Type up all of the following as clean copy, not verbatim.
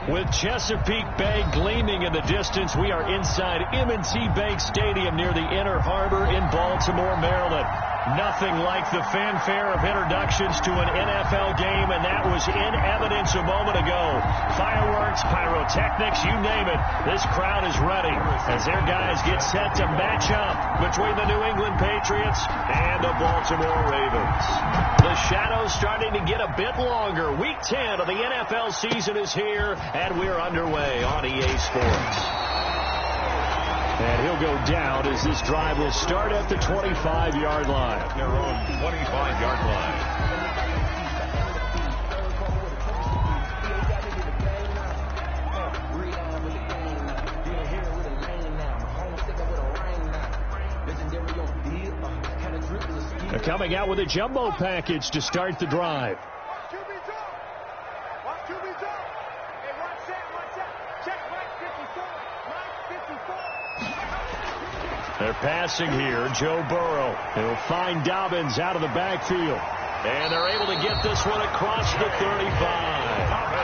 With Chesapeake Bay gleaming in the distance, we are inside M&T Bank Stadium near the Inner Harbor in Baltimore, Maryland. Nothing like the fanfare of introductions to an NFL game, and that was in evidence a moment ago. Fireworks, pyrotechnics, you name it. This crowd is ready as their guys get set to match up between the New England Patriots and the Baltimore Ravens. The shadow's starting to get a bit longer. Week 10 of the NFL season is here, and we're underway on EA Sports. And he'll go down as this drive will start at the 25-yard line. Their own 25-yard line. They're coming out with a jumbo package to start the drive. They're passing here. Joe Burrow. He'll find Dobbins out of the backfield. And they're able to get this one across the 35.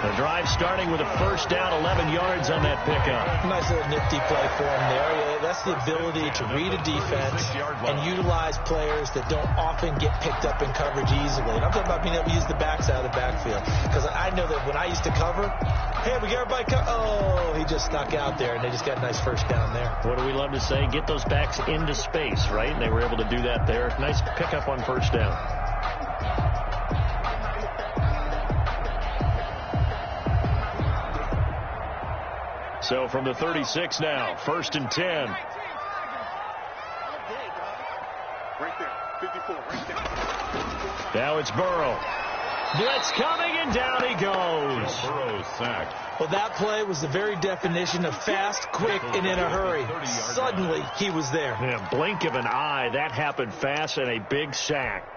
The drive starting with a first down, 11 yards on that pickup. Nice little nifty play for him there. Yeah, that's the ability to read a defense and utilize players that don't often get picked up in coverage easily. And I'm talking about being able to use the backs out of the backfield. Because I know that when I used to cover, hey, we got everybody oh, he just snuck out there, and they just got a nice first down there. What do we love to say? Get those backs into space, right? And they were able to do that there. Nice pickup on first down. So from the 36 now, 1st and 10. Right there, 54, right there. Now it's Burrow. Blitz coming, and down he goes. Burrow's sacked. Well, that play was the very definition of fast, quick, and in a hurry. Suddenly, he was there. Yeah, blink of an eye. That happened fast, and a big sack.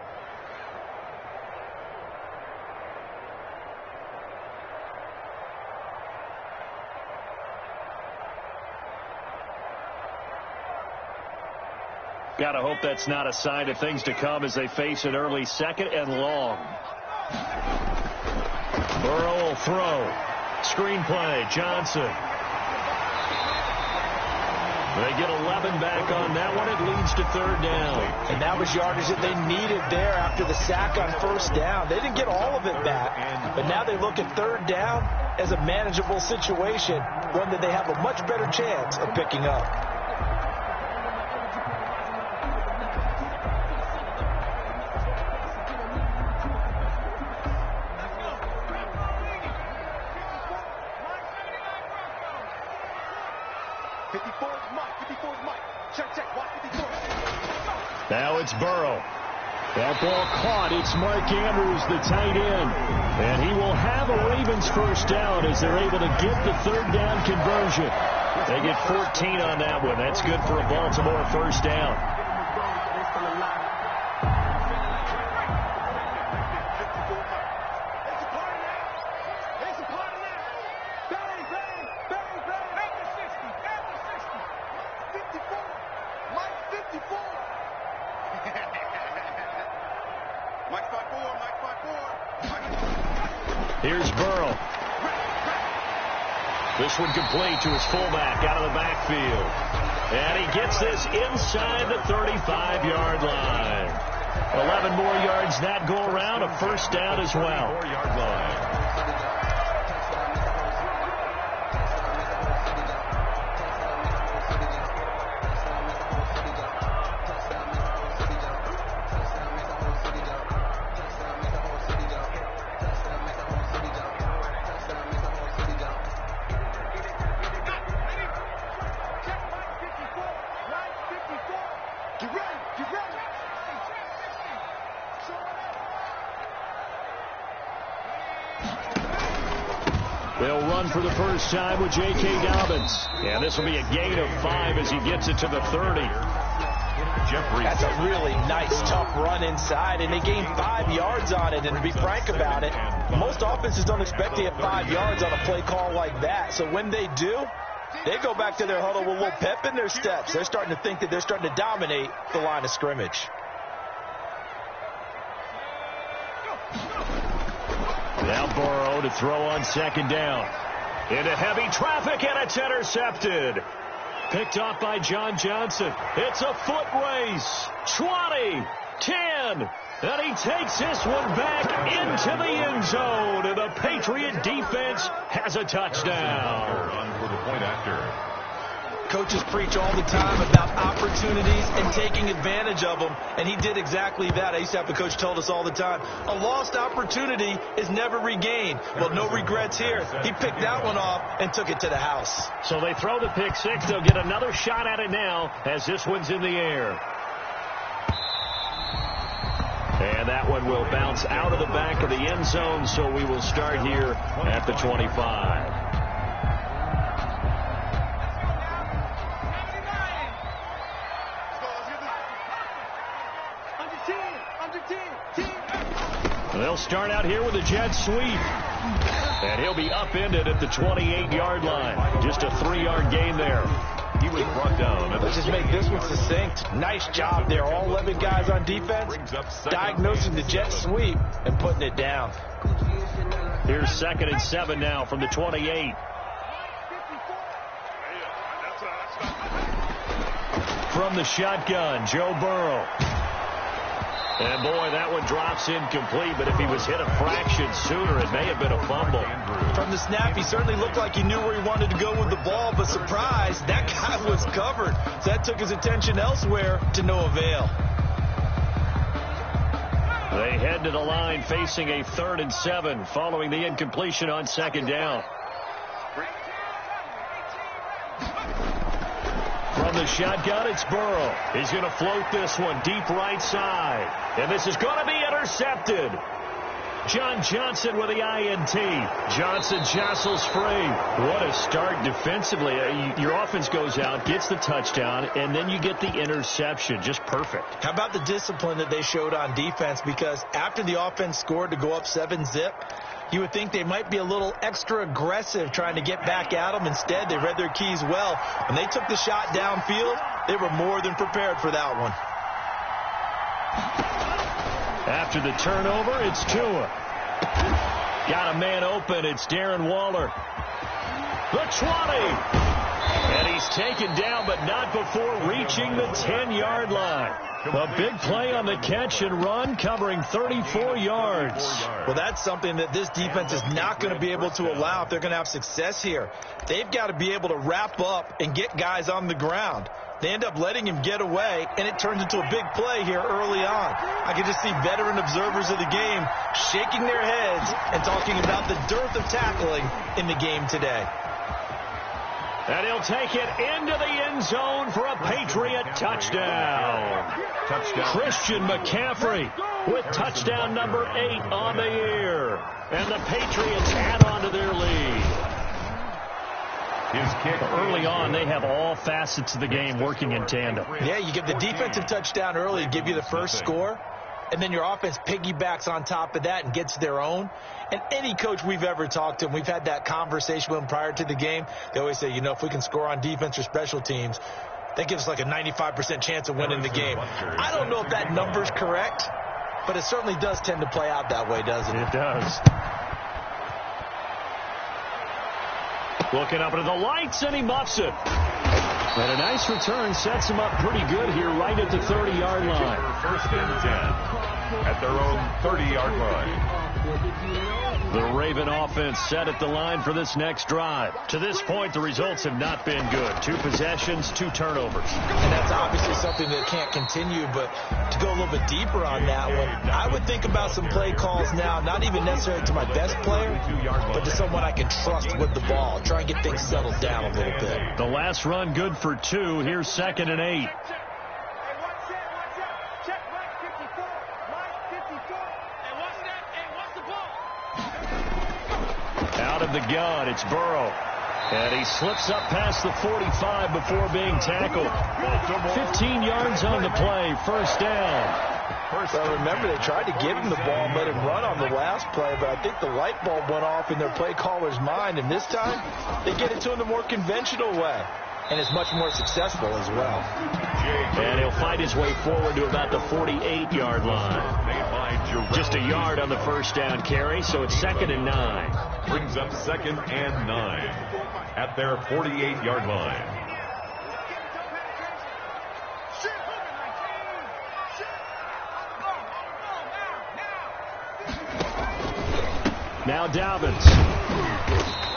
Gotta hope that's not a sign of things to come as they face an early 2nd and long. Burrow will throw. Screenplay, Johnson. They get 11 back on that one. It leads to 3rd down. And that was yardage that they needed there after the sack on 1st down. They didn't get all of it back, but now they look at 3rd down as a manageable situation, one that they have a much better chance of picking up. Now it's Burrow. That ball caught. It's Mark Andrews, the tight end. And he will have a Ravens first down as they're able to get the 3rd down conversion. They get 14 on that one. That's good for a Baltimore first down. Here's Burrow. This one complete to his fullback out of the backfield. And he gets this inside the 35-yard line. 11 more yards that go around, a first down as well. 4-yard line. They'll run for the first time with J.K. Dobbins. And this will be a gain of 5 as he gets it to the 30. That's a really nice, tough run inside, and they gained 5 yards on it. And to be frank about it, most offenses don't expect to get 5 yards on a play call like that. So when they do, they go back to their huddle with a little pep in their steps. They're starting to think that they're starting to dominate the line of scrimmage. Now Burrow to throw on 2nd down. Into heavy traffic, and it's intercepted. Picked off by John Johnson. It's a foot race. 20, 10, and he takes this one back into the end zone. And the Patriot defense has a touchdown. On for the point after. Coaches preach all the time about opportunities and taking advantage of them, and he did exactly that. I used to have a coach told us all the time, a lost opportunity is never regained. Well, no regrets here. He picked that one off and took it to the house. So they throw the pick six. They'll get another shot at it now as this one's in the air. And that one will bounce out of the back of the end zone, so we will start here at the 25. They'll start out here with a jet sweep. And he'll be upended at the 28-yard line. Just a 3-yard gain there. He was brought down. Let's just make this one succinct. Nice job there. All 11 guys on defense diagnosing the jet sweep and putting it down. Here's 2nd and 7 now from the 28. From the shotgun, Joe Burrow. And, boy, that one drops incomplete, but if he was hit a fraction sooner, it may have been a fumble. From the snap, he certainly looked like he knew where he wanted to go with the ball, but surprise, that guy was covered. So that took his attention elsewhere to no avail. They head to the line facing a 3rd and 7 following the incompletion on 2nd down. From the shotgun, it's Burrow. He's going to float this one deep right side. And this is going to be intercepted. John Johnson with the INT. Johnson jostles free. What a start defensively. Your offense goes out, gets the touchdown, and then you get the interception. Just perfect. How about the discipline that they showed on defense? Because after the offense scored to go up 7-zip, you would think they might be a little extra aggressive trying to get back at them. Instead, they read their keys well. When they took the shot downfield, they were more than prepared for that one. After the turnover, it's Tua. Got a man open. It's Darren Waller. The 20. And he's taken down, but not before reaching the 10-yard line. A big play on the catch and run, covering 34 yards. Well, that's something that this defense is not going to be able to allow if they're going to have success here. They've got to be able to wrap up and get guys on the ground. They end up letting him get away, and it turns into a big play here early on. I can just see veteran observers of the game shaking their heads and talking about the dearth of tackling in the game today. And he'll take it into the end zone for a Patriot touchdown. Christian McCaffrey with touchdown number 8 on the year. And the Patriots add on to their lead. His kick early on, they have all facets of the game working in tandem. Yeah, you get the defensive touchdown early, give you the first score, and then your offense piggybacks on top of that and gets their own. And any coach we've ever talked to, and we've had that conversation with them prior to the game, they always say, you know, if we can score on defense or special teams, that gives us like a 95% chance of winning the game. I don't know if that number's correct, but it certainly does tend to play out that way, doesn't it? It does. Looking up into the lights, and he muffs it. And a nice return sets him up pretty good here right at the 30-yard line. 1st and 10 at their own 30-yard line. The Raven offense set at the line for this next drive. To this point, the results have not been good. 2 possessions, 2 turnovers. And that's obviously something that can't continue, but to go a little bit deeper on that one, I would think about some play calls now, not even necessarily to my best player, but to someone I can trust with the ball. Try and get things settled down a little bit. The last run good for 2. Here's 2nd and 8. Out of the gun, it's Burrow. And he slips up past the 45 before being tackled. 15 yards on the play, 1st down. Well, remember, they tried to give him the ball and let him run on the last play, but I think the light bulb went off in their play caller's mind, and this time they get it to him the more conventional way. and is much more successful as well. And he'll fight his way forward to about the 48-yard line. Just a yard on the first down carry, so it's 2nd and 9. Brings up 2nd and 9 at their 48-yard line. Now Dobbins.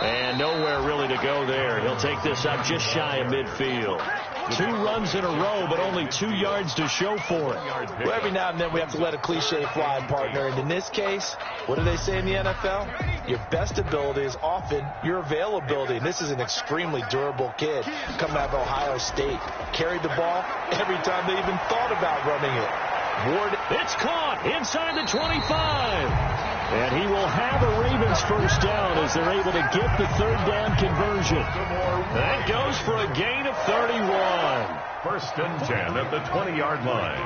And nowhere really to go there. He'll take this up just shy of midfield. 2 runs in a row, but only 2 yards to show for it. Well, every now and then we have to let a cliche fly, partner. And in this case, what do they say in the NFL? Your best ability is often your availability. And this is an extremely durable kid coming out of Ohio State. Carried the ball every time they even thought about running it. Ward. It's caught inside the 25. And he will have a Ravens first down as they're able to get the 3rd down conversion. That goes for a gain of 31. 1st and 10 at the 20-yard line.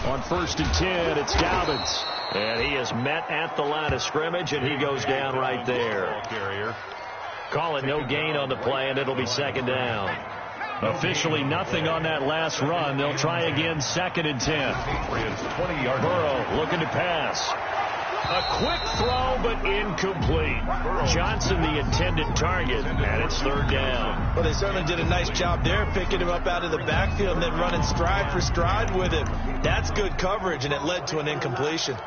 On 1st and 10, it's Dobbins. And he is met at the line of scrimmage, and he goes down right there. Call it no gain on the play, and it'll be 2nd down. Officially nothing on that last run. They'll try again 2nd and 10. Burrow looking to pass. A quick throw, but incomplete. Johnson the intended target, and it's 3rd down. Well, they certainly did a nice job there, picking him up out of the backfield and then running stride for stride with him. That's good coverage, and it led to an incompletion.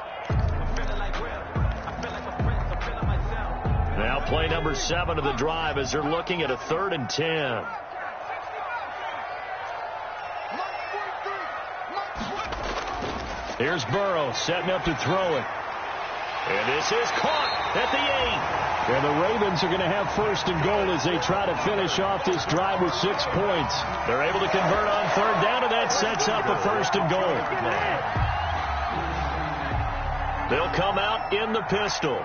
Now play number 7 of the drive as they're looking at a 3rd and 10. Here's Burrow setting up to throw it. And this is caught at the 8. And the Ravens are going to have 1st and goal as they try to finish off this drive with 6 points. They're able to convert on 3rd down, and that sets up a 1st and goal. They'll come out in the pistol.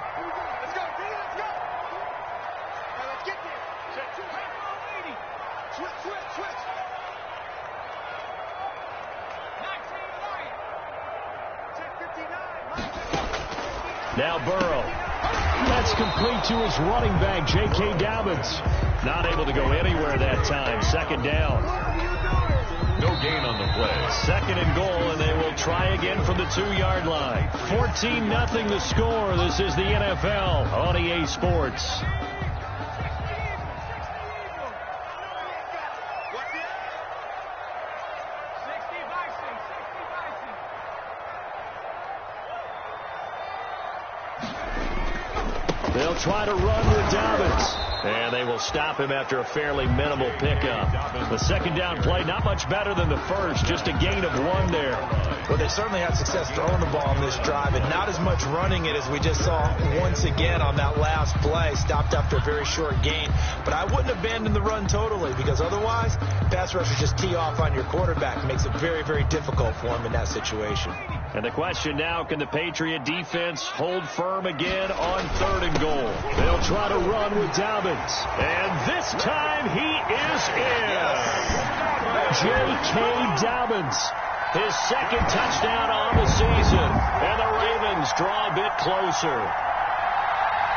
Now Burrow. That's complete to his running back, J.K. Dobbins. Not able to go anywhere that time. 2nd down. No gain on the play. 2nd and goal, and they will try again from the 2-yard line. 14-0 the score. This is the NFL on EA Sports. They'll try to run with Dobbins. And they will stop him after a fairly minimal pickup. The 2nd down play, not much better than the first. Just a gain of 1 there. Well, they certainly had success throwing the ball on this drive, and not as much running it as we just saw once again on that last play. Stopped after a very short gain. But I wouldn't abandon the run totally, because otherwise, pass rushers just tee off on your quarterback. It makes it very, very difficult for him in that situation. And the question now, can the Patriot defense hold firm again on 3rd and goal? They'll try to run with Dobbins. And this time he is in. J.K. Dobbins, his 2nd touchdown on the season. And the Ravens draw a bit closer.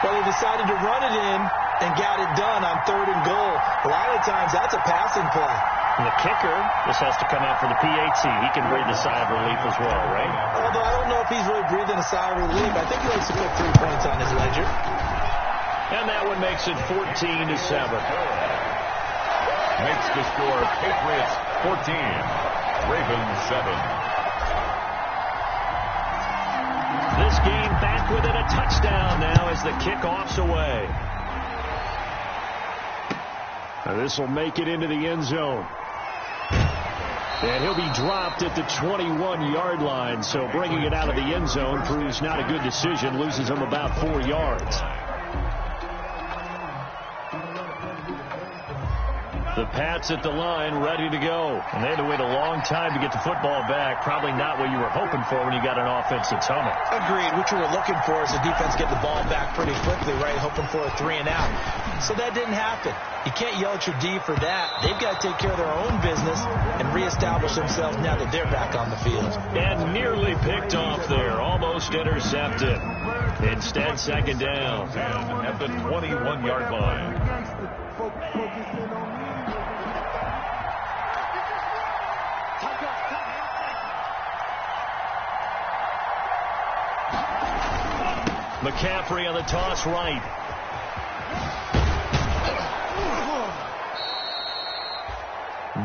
Well, he decided to run it in and got it done on 3rd and goal. A lot of times that's a passing play. And the kicker just has to come out for the PAT. He can breathe a sigh of relief as well, right? Although I don't know if he's really breathing a sigh of relief. I think he likes to put 3 points on his ledger. And that one makes it 14-7. Makes the score Patriots 14, Ravens 7. This game back within a touchdown now as the kickoff's away. Now this will make it into the end zone. And he'll be dropped at the 21-yard line, so bringing it out of the end zone proves not a good decision. Loses him about 4 yards. The Pats at the line, ready to go. And they had to wait a long time to get the football back. Probably not what you were hoping for when you got an offense that's humming. Agreed. What you were looking for is the defense get the ball back pretty quickly, right? Hoping for a 3 and out. So that didn't happen. You can't yell at your D for that. They've got to take care of their own business and reestablish themselves now that they're back on the field. And nearly picked off there. Almost intercepted. Instead, 2nd down. At the 21-yard line. McCaffrey on the toss right.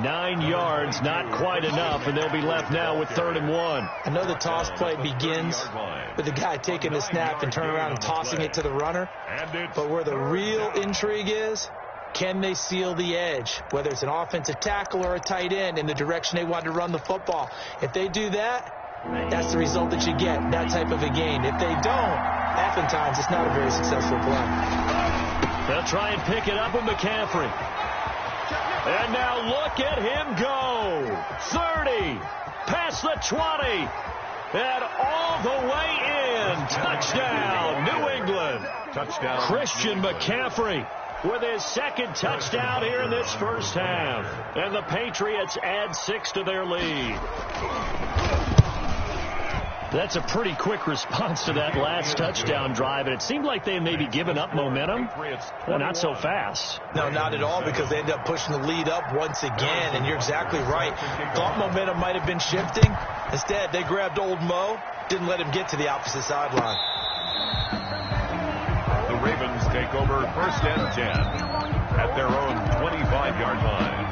Nine yards, not quite enough, and they'll be left now with 3rd and 1. I know the toss play begins with the guy taking the snap and turn around and tossing it to the runner. But where the real intrigue is, can they seal the edge, whether it's an offensive tackle or a tight end, in the direction they want to run the football? If they do that, that's the result that you get, that type of a gain. If they don't, oftentimes it's not a very successful play. They'll try and pick it up with McCaffrey. And now look at him go. 30, past the 20, and all the way in. Touchdown, New England. Touchdown. Christian McCaffrey with his 2nd touchdown here in this first half. And the Patriots add 6 to their lead. That's a pretty quick response to that last touchdown drive, and it seemed like they may be giving up momentum. Well, not so fast. No, not at all, because they ended up pushing the lead up once again, and you're exactly right. Thought momentum might have been shifting. Instead, they grabbed old Mo, didn't let him get to the opposite sideline. The Ravens take over 1st and 10 at their own 25-yard line.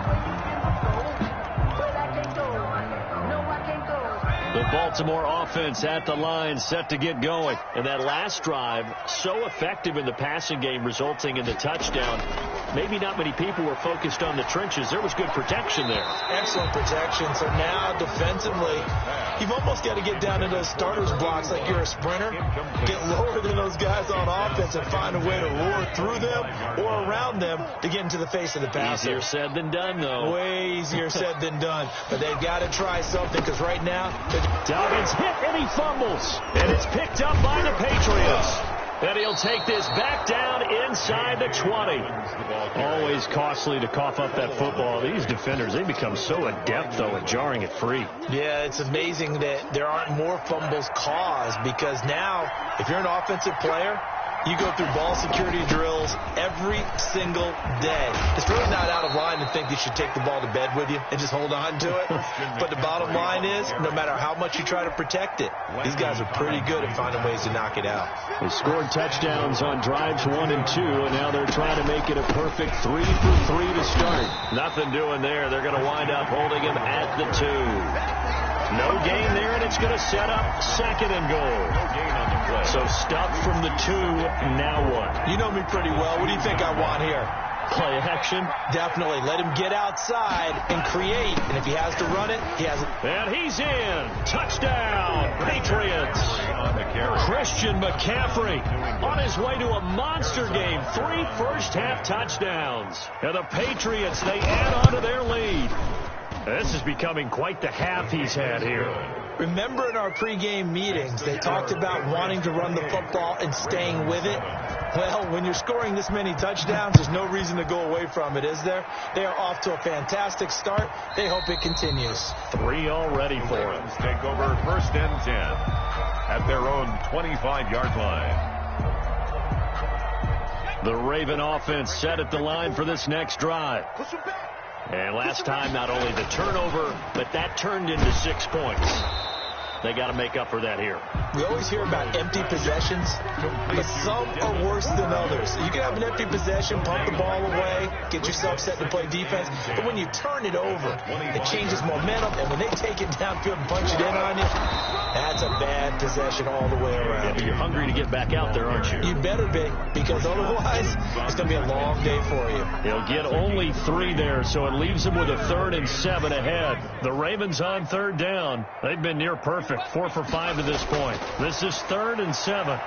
The Baltimore offense at the line, set to get going. And that last drive, so effective in the passing game, resulting in the touchdown. Maybe not many people were focused on the trenches. There was good protection there. Excellent protection. So now, defensively, you've almost got to get down into those starters blocks like you're a sprinter. Get lower than those guys on offense and find a way to roar through them or around them to get into the face of the passer. Easier said than done, though. Way easier said than done. But they've got to try something, because right now, Dobbins hit and he fumbles. And it's picked up by the Patriots. And he'll take this back down inside the 20. Always costly to cough up that football. These defenders, they become so adept, though, at jarring it free. Yeah, it's amazing that there aren't more fumbles caused, because now, if you're an offensive player, you go through ball security drills every single day. It's really not out of line to think you should take the ball to bed with you and just hold on to it. But the bottom line is, no matter how much you try to protect it, these guys are pretty good at finding ways to knock it out. They scored touchdowns on drives 1 and 2, and now they're trying to make it a perfect 3 for 3 to start. Nothing doing there. They're going to wind up holding him at the 2. No gain there, and it's going to set up 2nd and goal. No gain on the play. So stuck from the 2, now what? You know me pretty well. What do you think I want here? Play action. Definitely. Let him get outside and create. And if he has to run it, he has it. And he's in. Touchdown, Patriots. Christian McCaffrey on his way to a monster game. 3 first-half touchdowns. And the Patriots, they add on to their lead. This is becoming quite the half he's had here. Remember in our pregame meetings, they talked about wanting to run the football and staying with it? Well, when you're scoring this many touchdowns, there's no reason to go away from it, is there? They are off to a fantastic start. They hope it continues. 3 already for them. Take over 1st and 10 at their own 25-yard line. The Raven offense set at the line for this next drive. And last time, not only the turnover, but that turned into 6 points. They got to make up for that here. We always hear about empty possessions, but some are worse than others. You can have an empty possession, pump the ball away, get yourself set to play defense, but when you turn it over, it changes momentum, and when they take it downfield and punch it in on you, that's a bad possession all the way around. Yeah, but you're hungry to get back out there, aren't you? You better be, because otherwise, it's going to be a long day for you. He'll get only 3 there, so it leaves him with a 3rd and 7 ahead. The Ravens on 3rd down. They've been near perfect. 4 for 5 to this point. This is 3rd and 7.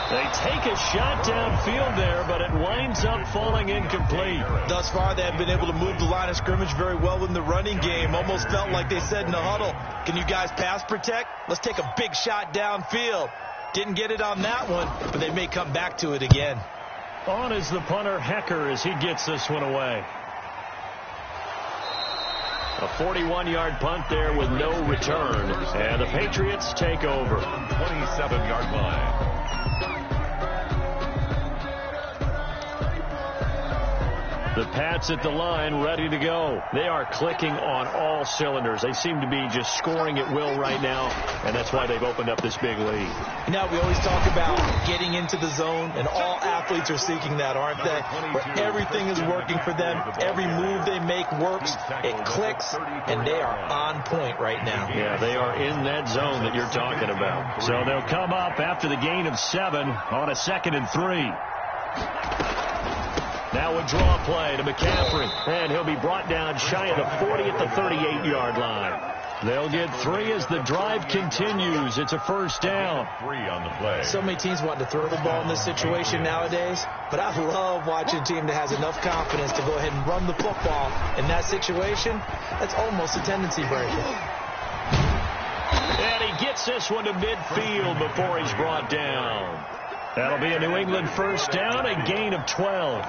They take a shot downfield there, but it winds up falling incomplete. Thus far, they have been able to move the line of scrimmage very well in the running game. Almost felt like they said in the huddle, can you guys pass protect? Let's take a big shot downfield. Didn't get it on that one, but they may come back to it again. On is the punter, Hecker, as he gets this one away. A 41-yard punt there with no return. And the Patriots take over. 27-yard line. The Pats at the line, ready to go. They are clicking on all cylinders. They seem to be just scoring at will right now, and that's why they've opened up this big lead. Now, we always talk about getting into the zone, and all athletes are seeking that, aren't they? Where everything is working for them. Every move they make works. It clicks, and they are on point right now. Yeah, they are in that zone that you're talking about. So they'll come up after the gain of 7 on a 2nd and 3. Now a draw play to McCaffrey, and he'll be brought down shy of the 40 at the 38-yard line. They'll get 3 as the drive continues. It's a first down. 3 on the play. So many teams want to throw the ball in this situation nowadays, but I love watching a team that has enough confidence to go ahead and run the football. In that situation, that's almost a tendency breaker. And he gets this one to midfield before he's brought down. That'll be a New England first down, a gain of 12.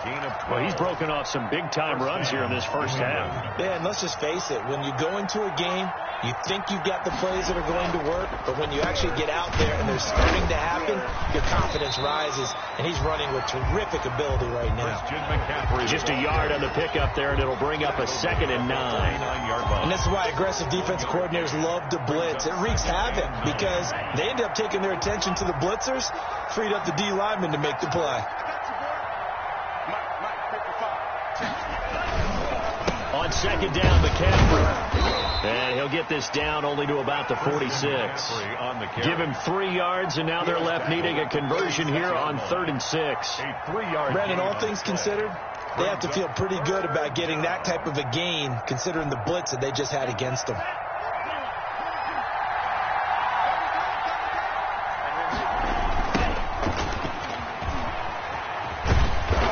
Well, he's broken off some big-time runs here in this first half. Yeah, and let's just face it. When you go into a game, you think you've got the plays that are going to work, but when you actually get out there and they're starting to happen, your confidence rises, and he's running with terrific ability right now. Just a yard on the pickup there, and it'll bring up a 2nd and 9. And this is why aggressive defensive coordinators love to blitz. It wreaks havoc because they end up taking their attention to the blitzers, freed up the D lineman to make the play. On 2nd down, McCaffrey. And he'll get this down only to about the 46. Give him 3 yards, and now they're left needing a conversion here on 3rd and 6. Brandon, all things considered, they have to feel pretty good about getting that type of a gain, considering the blitz that they just had against them.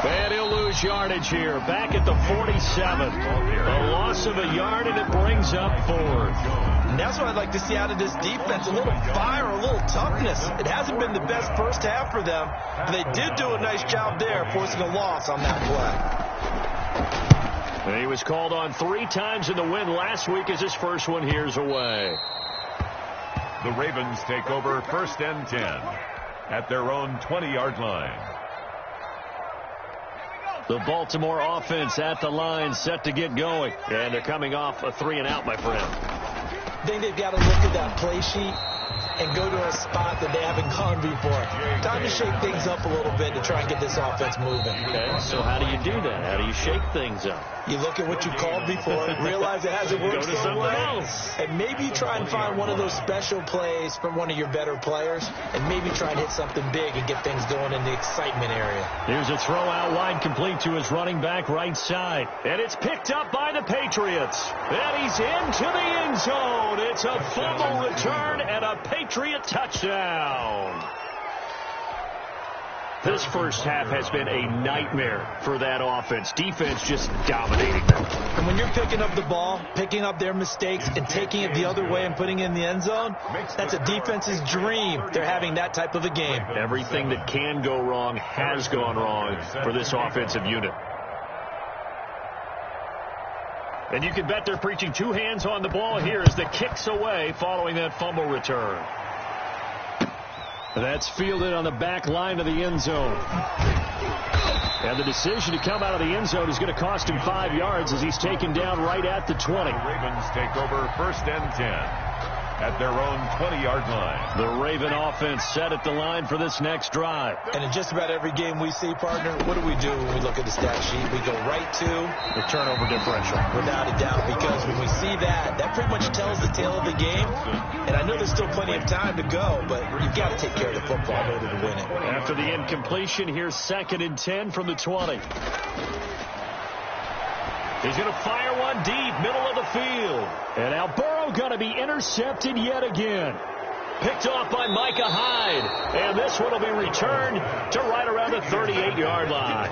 And he'll lose yardage here, back at the 47. A loss of a yard, and it brings up 4th. And that's what I'd like to see out of this defense, a little fire, a little toughness. It hasn't been the best first half for them, but they did do a nice job there, forcing a loss on that play. And he was called on 3 times in the win last week as his first one here's away. The Ravens take over 1st and 10 at their own 20-yard line. The Baltimore offense at the line, set to get going. And they're coming off a 3-and-out, my friend. I think they've got to look at that play sheet and go to a spot that they haven't gone before. Time to shake things up a little bit to try and get this offense moving. Okay, so how do you do that? How do you shake things up? You look at what you called before, realize it hasn't worked so well, and maybe try and find one of those special plays from one of your better players, and maybe try and hit something big and get things going in the excitement area. Here's a throw out wide, complete to his running back right side. And it's picked up by the Patriots. And he's into the end zone. It's a fumble return and a Patriot touchdown. This first half has been a nightmare for that offense. Defense just dominating them. And when you're picking up the ball, picking up their mistakes, and taking it the other way and putting it in the end zone, that's a defense's dream. They're having that type of a game. Everything that can go wrong has gone wrong for this offensive unit. And you can bet they're preaching 2 hands on the ball here as the kick's away following that fumble return. That's fielded on the back line of the end zone. And the decision to come out of the end zone is going to cost him 5 yards as he's taken down right at the 20. The Ravens take over 1st and 10 at their own 20-yard line. The Raven offense set at the line for this next drive. And in just about every game we see, partner, what do we do when we look at the stat sheet? We go right to the turnover differential. Without a doubt, because when we see that, that pretty much tells the tale of the game. And I know there's still plenty of time to go, but you've got to take care of the football in order to win it. After the incompletion, here's 2nd and 10 from the 20. He's going to fire one deep, middle of the field. And now Burrow going to be intercepted yet again. Picked off by Micah Hyde. And this one will be returned to right around the 38-yard line.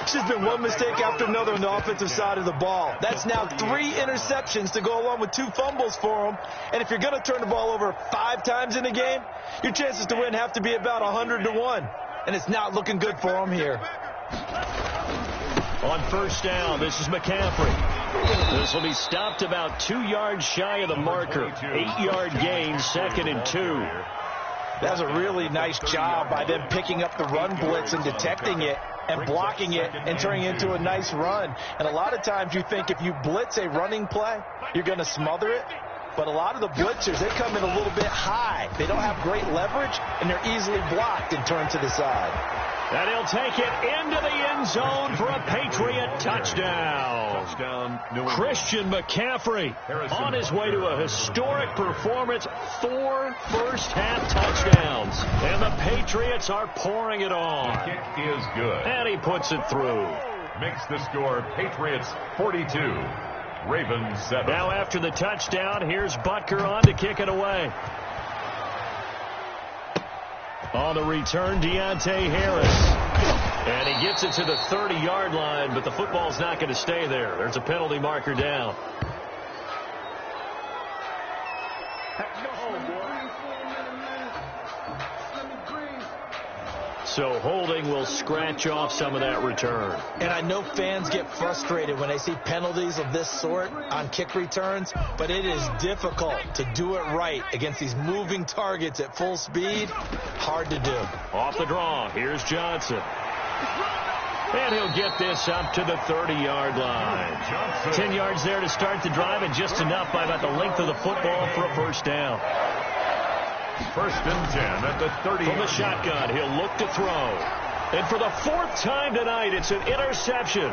It's just been one mistake after another on the offensive side of the ball. That's now 3 interceptions to go along with 2 fumbles for him. And if you're going to turn the ball over 5 times in a game, your chances to win have to be about 100-1. And it's not looking good for him here. On first down, this is McCaffrey. This will be stopped about 2 yards shy of the marker. 8-yard gain, 2nd and 2. That was a really nice job by them picking up the run blitz and detecting it. and blocking it and turning it into a nice run. And a lot of times you think if you blitz a running play, you're going to smother it. But a lot of the blitzers, they come in a little bit high. They don't have great leverage, and they're easily blocked and turned to the side. And he'll take it into the end zone for a Patriot touchdown. Christian McCaffrey on his way to a historic performance. 4 first-half touchdowns. And the Patriots are pouring it on. The kick is good. And he puts it through. Makes the score Patriots 42, Ravens 7. Now after the touchdown, here's Butker on to kick it away. On the return, Deontay Harris. And he gets it to the 30-yard line, but the football's not going to stay there. There's a penalty marker down. So holding will scratch off some of that return. And I know fans get frustrated when they see penalties of this sort on kick returns, but it is difficult to do it right against these moving targets at full speed. Hard to do. Off the draw, here's Johnson. And he'll get this up to the 30-yard line. 10 yards there to start the drive, and just enough by about the length of the football for a first down. First and 10 at the 30. From the shotgun, he'll look to throw. And for the 4th time tonight, it's an interception.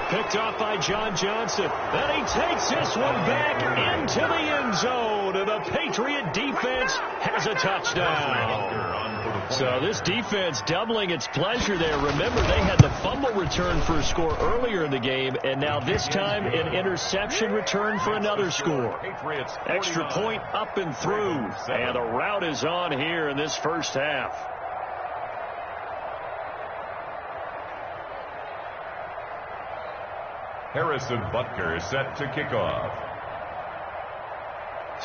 Picked off by John Johnson. And he takes this one back into the end zone. And the Patriot defense has a touchdown. So this defense doubling its pleasure there. Remember, they had the fumble return for a score earlier in the game, and now this time an interception return for another score. Extra point up and through, and the route is on here in this first half. Harrison Butker set to kick off.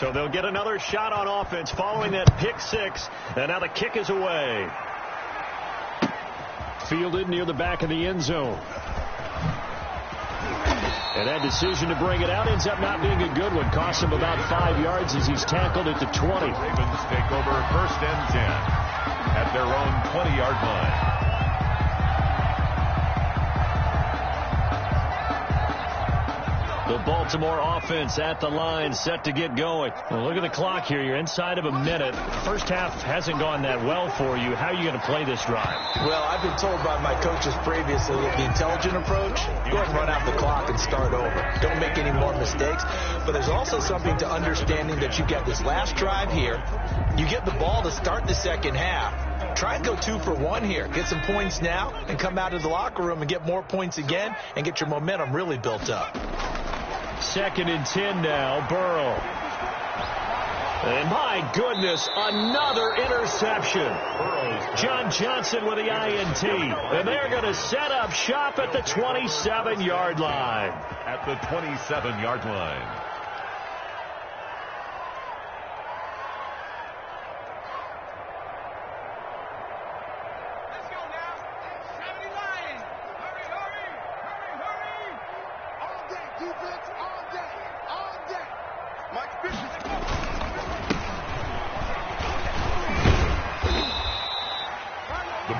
So they'll get another shot on offense following that pick 6. And now the kick is away. Fielded near the back of the end zone. And that decision to bring it out ends up not being a good one. Costs him about 5 yards as he's tackled at the 20. Ravens take over first and 10 at their own 20-yard line. The Baltimore offense at the line, set to get going. Well, look at the clock here. You're inside of a minute. First half hasn't gone that well for you. How are you going to play this drive? Well, I've been told by my coaches previously that the intelligent approach, go ahead and run out the clock and start over. Don't make any more mistakes. But there's also something to understanding that you get this last drive here. You get the ball to start the second half. Try and go 2 for 1 here. Get some points now and come out of the locker room and get more points again and get your momentum really built up. 2nd and 10 now, Burrow. And my goodness, another interception. John Johnson with the INT. And they're going to set up shop at the 27-yard line. At the 27-yard line.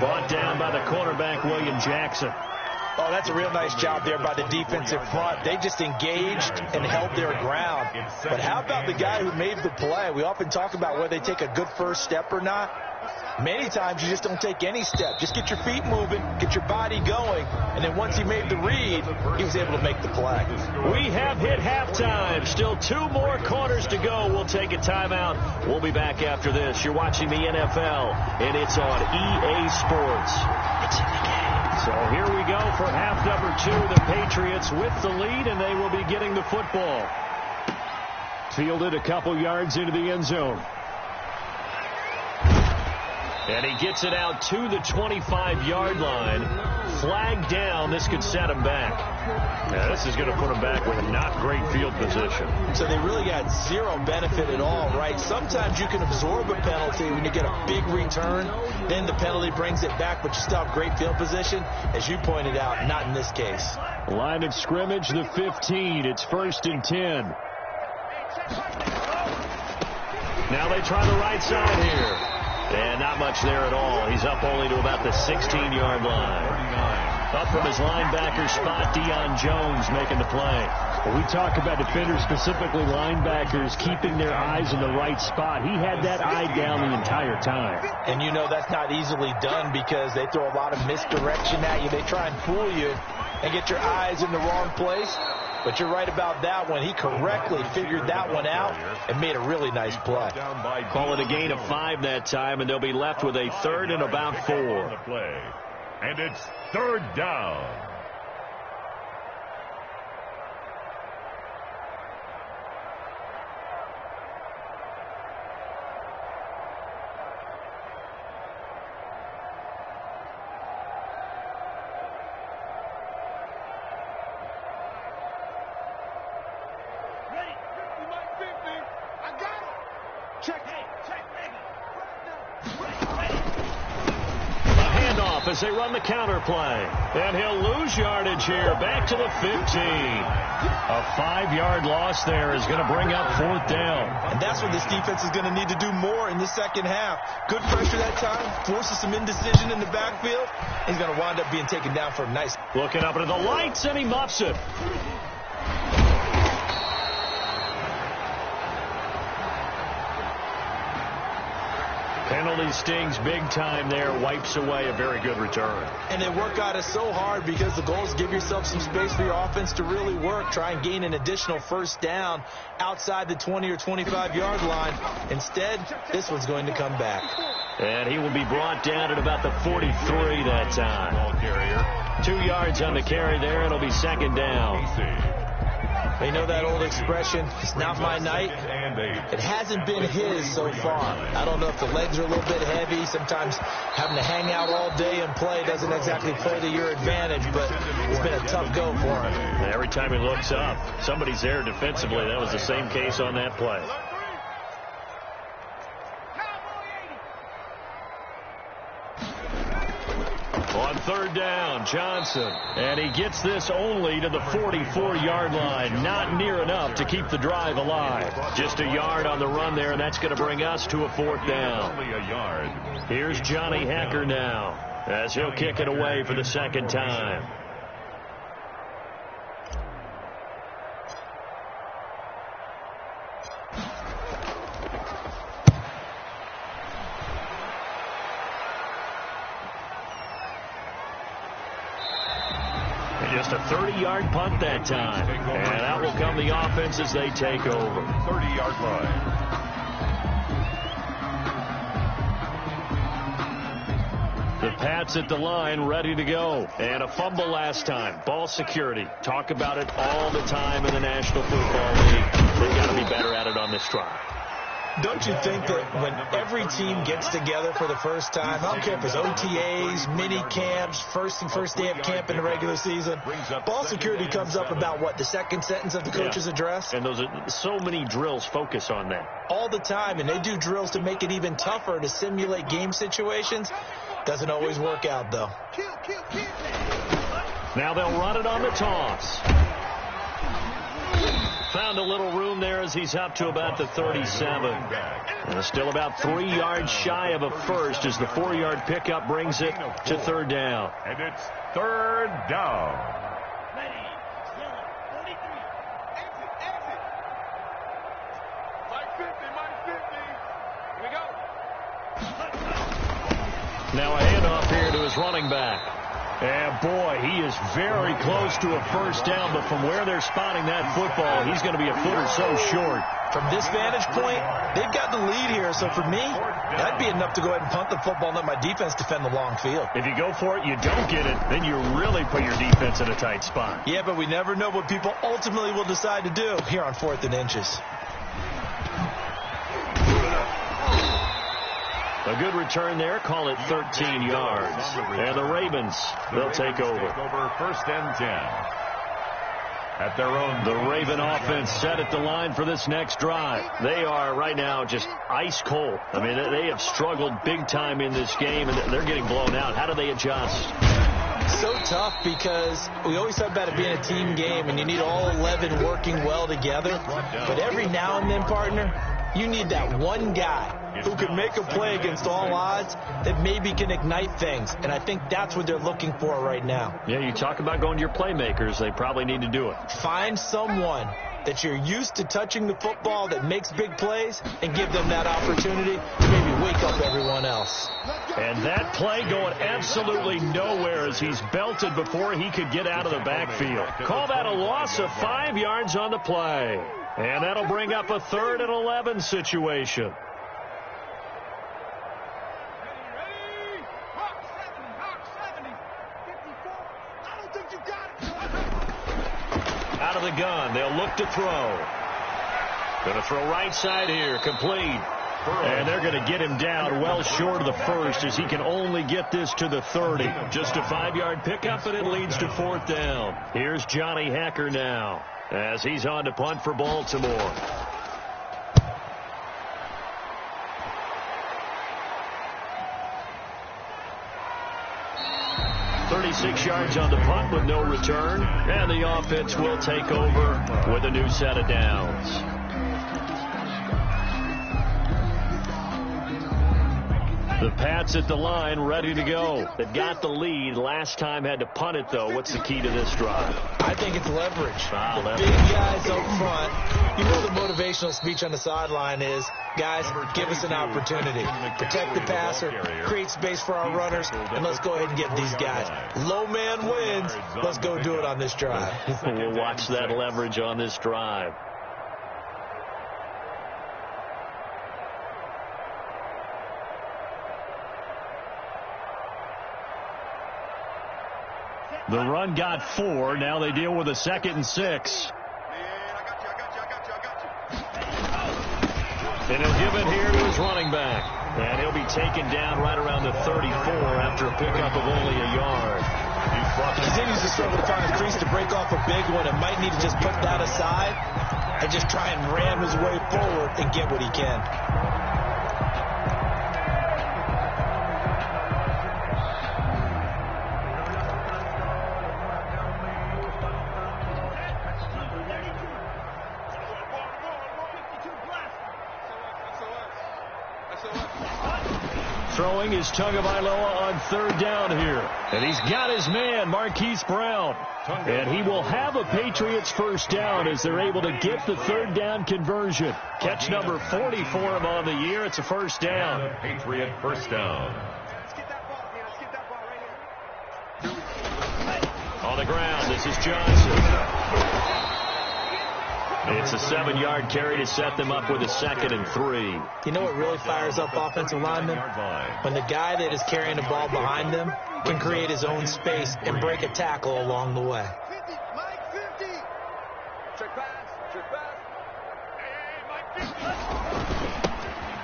Brought down by the cornerback, William Jackson. Oh, that's a real nice job there by the defensive front. They just engaged and held their ground. But how about the guy who made the play? We often talk about whether they take a good first step or not. Many times you just don't take any step. Just get your feet moving, get your body going, and then once he made the read, he was able to make the play. We have hit halftime. Still 2 more quarters to go. We'll take a timeout. We'll be back after this. You're watching the NFL, and it's on EA Sports. It's in the game. So here we go for half number 2. The Patriots with the lead, and they will be getting the football. Fielded a couple yards into the end zone. And he gets it out to the 25-yard line. Flag down. This could set him back. Now, this is going to put him back with a not great field position. So they really got zero benefit at all, right? Sometimes you can absorb a penalty when you get a big return. Then the penalty brings it back, but you still have great field position. As you pointed out, not in this case. Line of scrimmage, the 15. It's 1st and 10. Now they try the right side here. And not much there at all. He's up only to about the 16-yard line. Up from his linebacker spot, Deion Jones making the play. When we talk about defenders, specifically linebackers, keeping their eyes in the right spot, he had that eye down the entire time. And you know that's not easily done because they throw a lot of misdirection at you. They try and fool you and get your eyes in the wrong place. But you're right about that one. He correctly figured that one out and made a really nice play. Call it a gain of 5 that time, and they'll be left with a 3rd and about 4. And it's 3rd down. As they run the counter play. And he'll lose yardage here. Back to the 15. A 5-yard loss there is going to bring up 4th down. And that's what this defense is going to need to do more in the second half. Good pressure that time. Forces some indecision in the backfield. He's going to wind up being taken down for a nice. Looking up into the lights, and he muffs it. Penalty stings big time there, wipes away a very good return. And they work at it so hard because the goal is give yourself some space for your offense to really work. Try and gain an additional 1st down outside the 20 or 25-yard line. Instead, this one's going to come back. And he will be brought down at about the 43 that time. 2 yards on the carry there. It'll be 2nd down. You know that old expression, it's not my night. It hasn't been his so far. I don't know if the legs are a little bit heavy. Sometimes having to hang out all day and play doesn't exactly play to your advantage, but it's been a tough go for him. Every time he looks up, somebody's there defensively. That was the same case on that play. On 3rd down, Johnson. And he gets this only to the 44-yard line. Not near enough to keep the drive alive. Just a yard on the run there, and that's going to bring us to a 4th down. Only a yard. Here's Johnny Hacker now as he'll kick it away for the 2nd time. Just a 30-yard punt that time. And out will come the offense as they take over. 30-yard line. The Pats at the line ready to go. And a fumble last time. Ball security. Talk about it all the time in the National Football League. They've got to be better at it on this drive. Don't you think that when every team gets together for the first time, I don't care if it's OTAs, mini camps, first day of camp in the regular season, ball security comes up about what, the second sentence of the coach's address? And those are so many drills focus on that. All the time, and they do drills to make it even tougher to simulate game situations. Doesn't always work out, though. Now they'll run it on the toss. Found a little room there as he's up to about the 37. And still about 3 yards shy of a first as the 4-yard pickup brings it to 3rd down. And it's 3rd down. Now a handoff here to his running back. And, boy, he is very close to a 1st down, but from where they're spotting that football, he's going to be a foot or so short. From this vantage point, they've got the lead here, so for me, that'd be enough to go ahead and punt the football and let my defense defend the long field. If you go for it, you don't get it, then you really put your defense in a tight spot. Yeah, but we never know what people ultimately will decide to do here on 4th and inches. A good return there. Call it 13 yards. And the Ravens, they'll take over. 1st and 10. At their own. The Raven offense set at the line for this next drive. They are right now just ice cold. I mean, they have struggled big time in this game, and they're getting blown out. How do they adjust? So tough because we always talk about it being a team game, and you need all 11 working well together. But every now and then, partner, You need that one guy who can make a play against all odds that maybe can ignite things. And I think that's what they're looking for right now. Yeah, you talk about going to your playmakers. They probably need to do it. Find someone that you're used to touching the football that makes big plays and give them that opportunity to maybe wake up everyone else. And that play going absolutely nowhere as he's belted before he could get out of the backfield. Call that a loss of 5 yards on the play. And that'll bring up a 3rd and 11 situation. Out of the gun, they'll look to throw. Going to throw right side here, complete. And they're going to get him down well short of the first as he can only get this to the 30. Just a 5-yard pickup, and it leads to 4th down. Here's Johnny Hacker now as he's on to punt for Baltimore. 36 yards on the punt with no return, and the offense will take over with a new set of downs. The Pats at the line, ready to go. They got the lead. Last time had to punt it, though. What's the key to this drive? I think it's leverage. Leverage. Big guys up front. You know the motivational speech on the sideline is, guys, give us an opportunity. Protect the passer, create space for our runners, and let's go ahead and get these guys. Low man wins. Let's go do it on this drive. We'll watch that leverage on this drive. The run got 4. Now they deal with a 2nd and 6. And he'll give it here to his running back. And he'll be taken down right around the 34 after a pickup of only a yard. He continues to struggle to find a crease to break off a big one and might need to just put that aside and just try and ram his way forward and get what he can. Throwing is Tagovailoa on 3rd down here. And he's got his man, Marquise Brown. And he will have a Patriots 1st down as they're able to get the 3rd down conversion. Catch number 40 for him on the year. It's a 1st down. Patriot 1st down. On the ground, this is Johnson. It's a 7-yard carry to set them up with a 2nd and 3. You know what really fires up offensive linemen? When the guy that is carrying the ball behind them can create his own space and break a tackle along the way.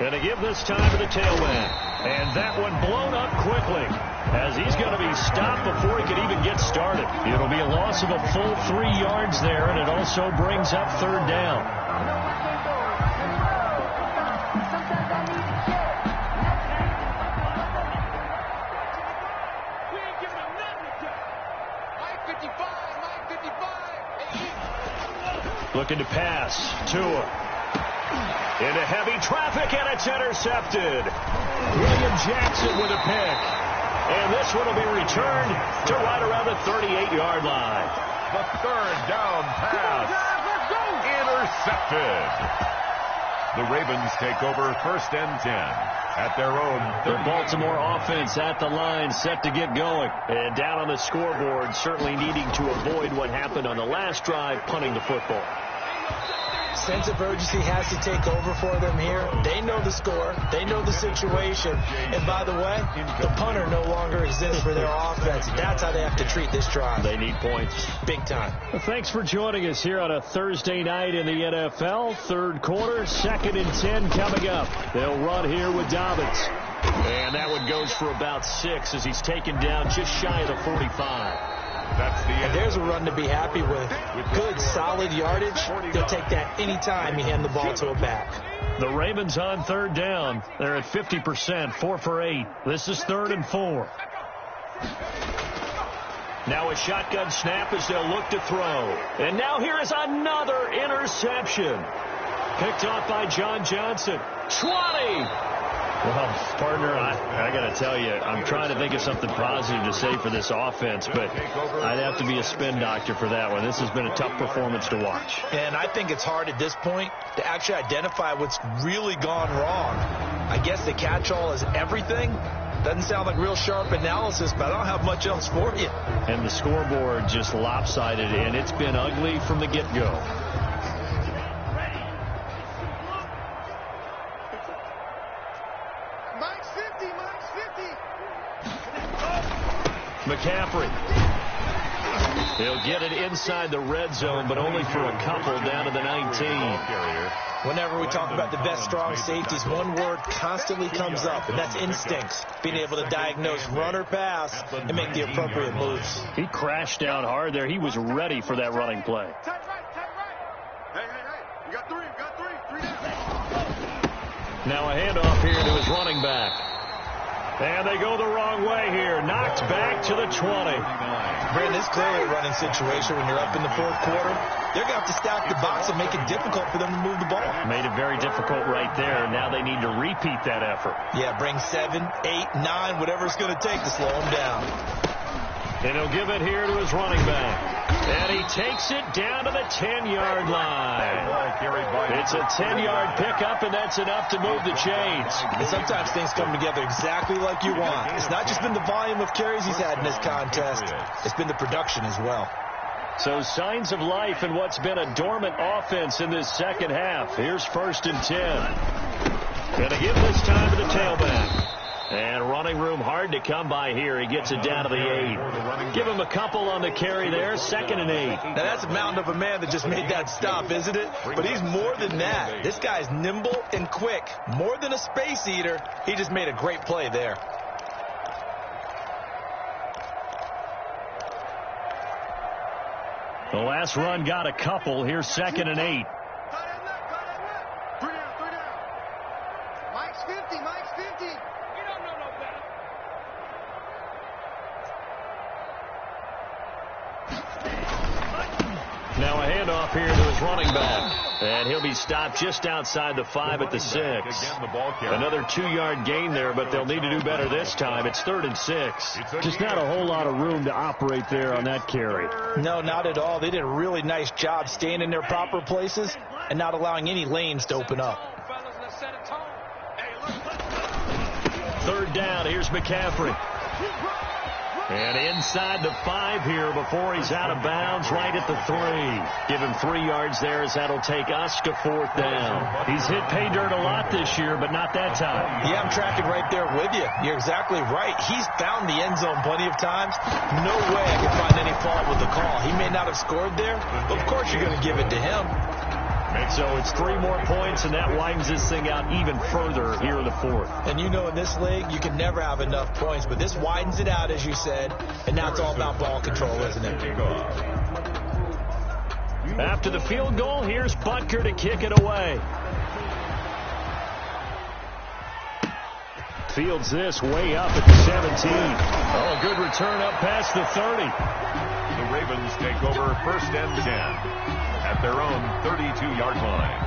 And to give this time to the tailback. And that one blown up quickly as he's going to be stopped before he can even get started. It'll be a loss of a full 3 yards there, and it also brings up 3rd down. Looking to pass. Tua. Into heavy traffic, and it's intercepted. William Jackson with a pick. And this one will be returned to right around the 38-yard line. The 3rd down pass. Intercepted. The Ravens take over 1st and 10 at their own 30. The Baltimore offense at the line, set to get going. And down on the scoreboard, certainly needing to avoid what happened on the last drive, punting the football. Sense of urgency has to take over for them here. They know the score. They know the situation. And by the way, the punter no longer exists for their offense. That's how they have to treat this drive. They need points. Big time. Well, thanks for joining us here on a Thursday night in the NFL. 3rd quarter, 2nd and 10 coming up. They'll run here with Dobbins. And that one goes for about 6 as he's taken down just shy of the 45. That's the end. And there's a run to be happy with. Good, solid yardage. They'll take that anytime you hand the ball to a back. The Ravens on 3rd down. They're at 50%, 4 for 8. This is 3rd and 4. Now a shotgun snap as they'll look to throw. And now here is another interception. picked off by John Johnson. 20! Well, partner, I got to tell you, I'm trying to think of something positive to say for this offense, but I'd have to be a spin doctor for that one. This has been a tough performance to watch. And I think it's hard at this point to actually identify what's really gone wrong. I guess the catch-all is everything. Doesn't sound like real sharp analysis, but I don't have much else for you. And the scoreboard just lopsided, and it's been ugly from the get-go. McCaffrey. He'll get it inside the red zone, but only for a couple down to the 19. Whenever we talk about the best strong safeties, one word constantly comes up, and that's instincts. Being able to diagnose run or pass and make the appropriate moves. He crashed down hard there. He was ready for that running play. Tight right. Hey. You got three down. Now a handoff here to his running back. And they go the wrong way here. Knocked back to the 20. Brandon, this is clearly a running situation when you're up in the fourth quarter. They're going to have to stack the box and make it difficult for them to move the ball. Made it very difficult right there. Now they need to repeat that effort. Yeah, bring 7, 8, 9, whatever it's going to take to slow them down. And he'll give it here to his running back. And he takes it down to the 10-yard line. It's a 10-yard pickup, and that's enough to move the chains. And sometimes things come together exactly like you want. It's not just been the volume of carries he's had in this contest. It's been the production as well. So signs of life in what's been a dormant offense in this second half. Here's 1st and 10. Gonna give this time to the tailback. And running room hard to come by here. He gets it down to the 8. Give him a couple on the carry there. 2nd and 8. Now that's a mountain of a man that just made that stop, isn't it? But he's more than that. This guy's nimble and quick. More than a space eater. He just made a great play there. The last run got a couple. Here's 2nd and 8. Three down. Mike's 50. You don't know no better. Now a handoff here to his running back. And he'll be stopped just outside the 5 at the 6. Another 2-yard gain there, but they'll need to do better this time. It's 3rd and 6. Just not a whole lot of room to operate there on that carry. No, not at all. They did a really nice job staying in their proper places and not allowing any lanes to open up. 3rd down. Here's McCaffrey. And inside the 5 here before he's out of bounds right at the 3. Give him 3 yards there as that'll take us to 4th down. He's hit pay dirt a lot this year, but not that time. Yeah, I'm tracking right there with you. You're exactly right. He's found the end zone plenty of times. No way I can find any fault with the call. He may not have scored there, but of course you're going to give it to him. So it's 3 more points, and that widens this thing out even further here in the 4th. And you know in this league, you can never have enough points, but this widens it out, as you said, and now it's all about ball control, isn't it? After the field goal, here's Butker to kick it away. Fields this way up at the 17. Oh, a good return up past the 30. The Ravens take over 1st and 10 at their own 32-yard line.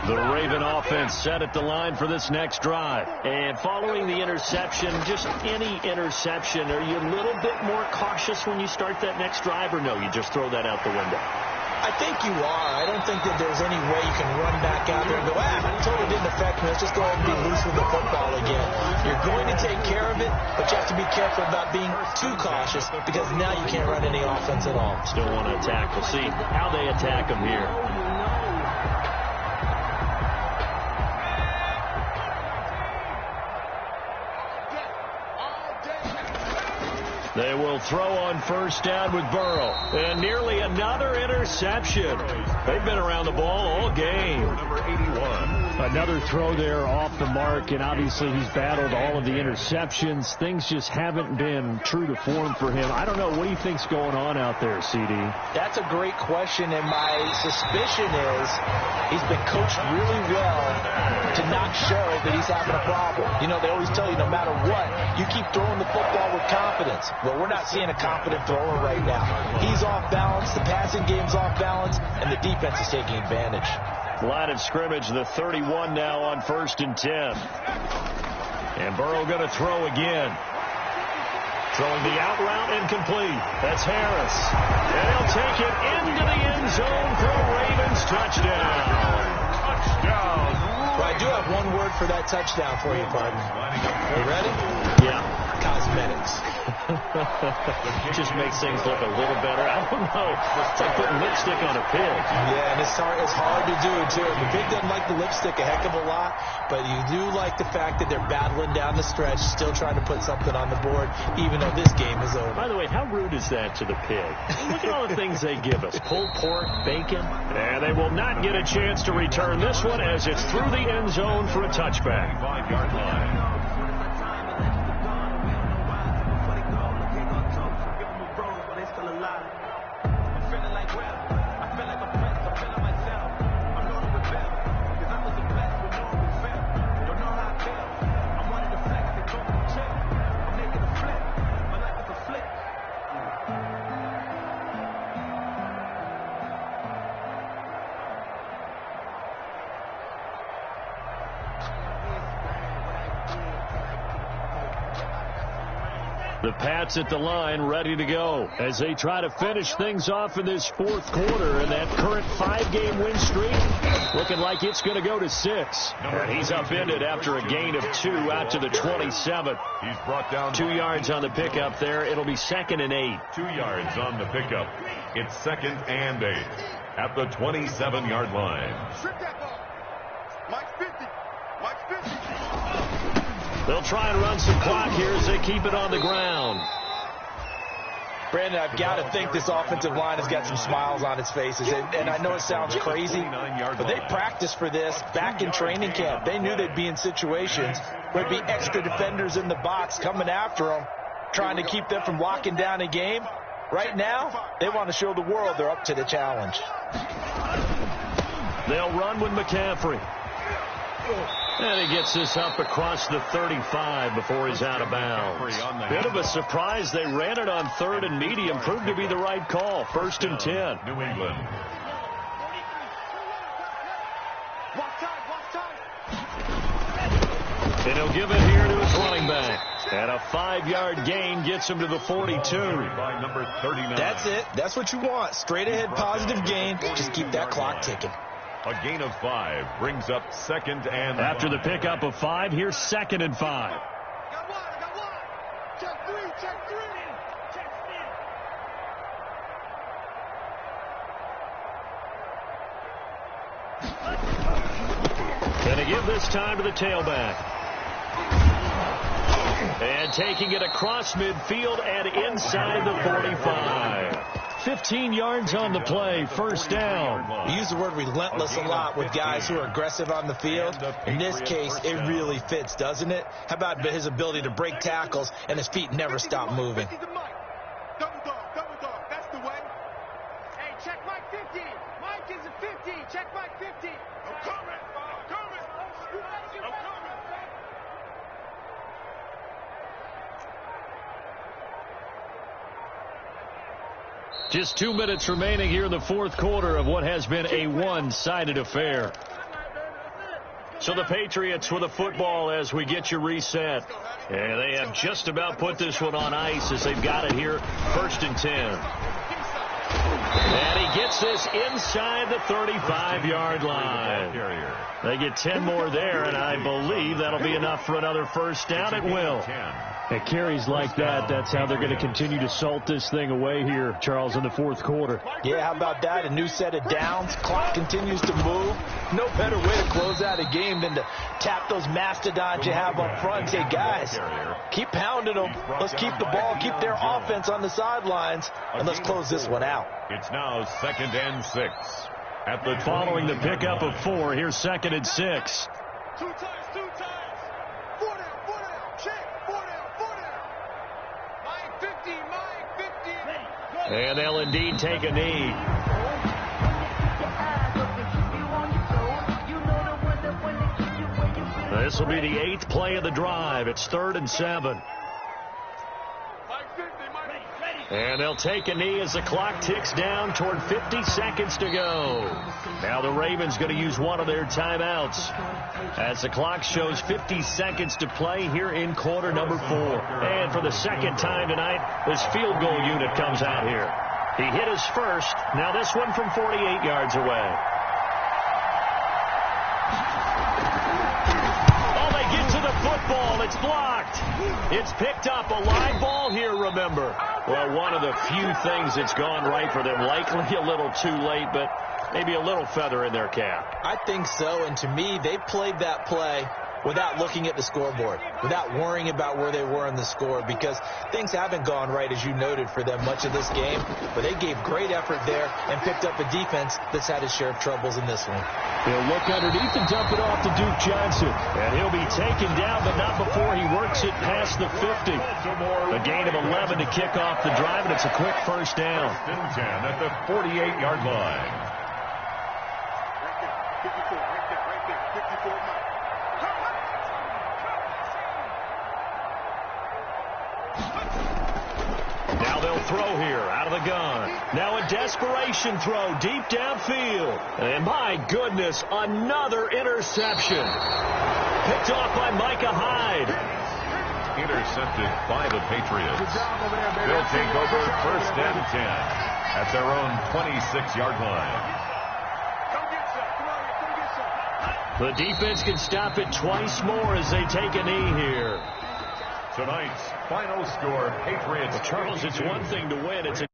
The Raven offense set at the line for this next drive. And following the interception, just any interception, are you a little bit more cautious when you start that next drive, or no, you just throw that out the window? I think you are. I don't think that there's any way you can run back out there and go, it totally didn't affect me. Let's just go ahead and be loose with the football again. You're going to take care of it, but you have to be careful about being too cautious because now you can't run any offense at all. Still want to attack. We'll see how they attack them here. They will throw on 1st down with Burrow. And nearly another interception. They've been around the ball all game. Number 81. Another throw there off the mark, and obviously he's battled all of the interceptions. Things just haven't been true to form for him. I don't know. What do you think's going on out there, CD? That's a great question, and my suspicion is he's been coached really well to not show that he's having a problem. You know, they always tell you no matter what, you keep throwing the football with confidence. Well, we're not seeing a confident thrower right now. He's off balance, the passing game's off balance, and the defense is taking advantage. Line of scrimmage, the 31 now on 1st and 10. And Burrow going to throw again. Throwing the out route incomplete. That's Harris. And he'll take it into the end zone for a Ravens touchdown. Touchdown. Well, I do have one word for that touchdown for you, partner. You ready? Yeah. Cosmetics. Just makes things look a little better. I don't know. It's like putting lipstick on a pig. Yeah, and it's hard to do, too. The pig doesn't like the lipstick a heck of a lot, but you do like the fact that they're battling down the stretch, still trying to put something on the board, even though this game is over. By the way, how rude is that to the pig? Look at all the things they give us. Pulled pork, bacon. And they will not get a chance to return this one as it's through the end zone for a touchback. 5-yard line. The Pats at the line ready to go as they try to finish things off in this 4th quarter. And that current 5-game win streak looking like it's going to go to 6. And he's upended after a gain of 2 out to the 27. He's brought down 2 yards on the pickup there. It'll be 2nd and 8. 2 yards on the pickup. It's 2nd and 8 at the 27-yard line. Strip that ball. Mike 50. Mike 50. They'll try and run some clock here as they keep it on the ground. Brandon, I've got to think this offensive line has got some smiles on its faces. And I know it sounds crazy, but they practiced for this back in training camp. They knew they'd be in situations where there'd be extra defenders in the box coming after them, trying to keep them from locking down a game. Right now, they want to show the world they're up to the challenge. They'll run with McCaffrey. And he gets this up across the 35 before he's out of bounds. Bit of a surprise. They ran it on 3rd and medium. Proved to be the right call. 1st and 10. New England. And he'll give it here to his running back. And a 5-yard gain gets him to the 42. By number 39. That's it. That's what you want. Straight ahead positive gain. Just keep that clock ticking. A gain of 5 brings up 2nd and 5. After the pickup of 5, here's 2nd and 5. Got one. Check 3. Check 3. Check 3. Going to give this time to the tailback. And taking it across midfield and inside the 45. 15 yards on the play, 1st down. We use the word relentless a lot with guys who are aggressive on the field. In this case, it really fits, doesn't it? How about his ability to break tackles and his feet never stop moving? Double dog. That's the way. Hey, check Mike 50. Mike is a 50. Check Mike 50. I'm coming. Just 2 minutes remaining here in the 4th quarter of what has been a one-sided affair. So the Patriots with a football as we get you reset. And they have just about put this one on ice as they've got it here, 1st and 10. And he gets this inside the 35-yard line. They get 10 more there, and I believe that'll be enough for another 1st down. It will. At carries like that, that's how they're going to continue to salt this thing away here, Charles, in the 4th quarter. Yeah, how about that? A new set of downs. Clock continues to move. No better way to close out a game than to tap those mastodons you have up front and say, guys, keep pounding them. Let's keep the ball, keep their offense on the sidelines, and let's close this one out. It's now 2nd and 6. At the Following the pickup of 4, here's 2nd and 6. Two times. 4 down. Check. 4 down. Mike 50. And they'll indeed take a knee. This will be the 8th play of the drive. It's 3rd and 7. And they'll take a knee as the clock ticks down toward 50 seconds to go. Now the Ravens going to use one of their timeouts as the clock shows 50 seconds to play here in quarter number 4. And for the second time tonight, this field goal unit comes out here. He hit his first. Now this one from 48 yards away. Oh, they get to the football. It's blocked. It's picked up. A live ball here, remember. Well, one of the few things that's gone right for them. Likely a little too late, but maybe a little feather in their cap. I think so, and to me, they played that play without looking at the scoreboard, without worrying about where they were in the score, because things haven't gone right, as you noted, for them much of this game. But they gave great effort there and picked up a defense that's had its share of troubles in this one. He'll look underneath and dump it off to Duke Johnson. And he'll be taken down, but not before he works it past the 50. A gain of 11 to kick off the drive, and it's a quick first down. 10 at the 48-yard line. Right there. 54 Mike. Now they'll throw here out of the gun. Now a desperation throw deep downfield. And my goodness, another interception. Picked off by Micah Hyde. Intercepted by the Patriots. They'll take over 1st and 10 at their own 26-yard line. The defense can stop it twice more as they take a knee here. Tonight's final score, Patriots. Well, Charles, it's one thing to win. It's a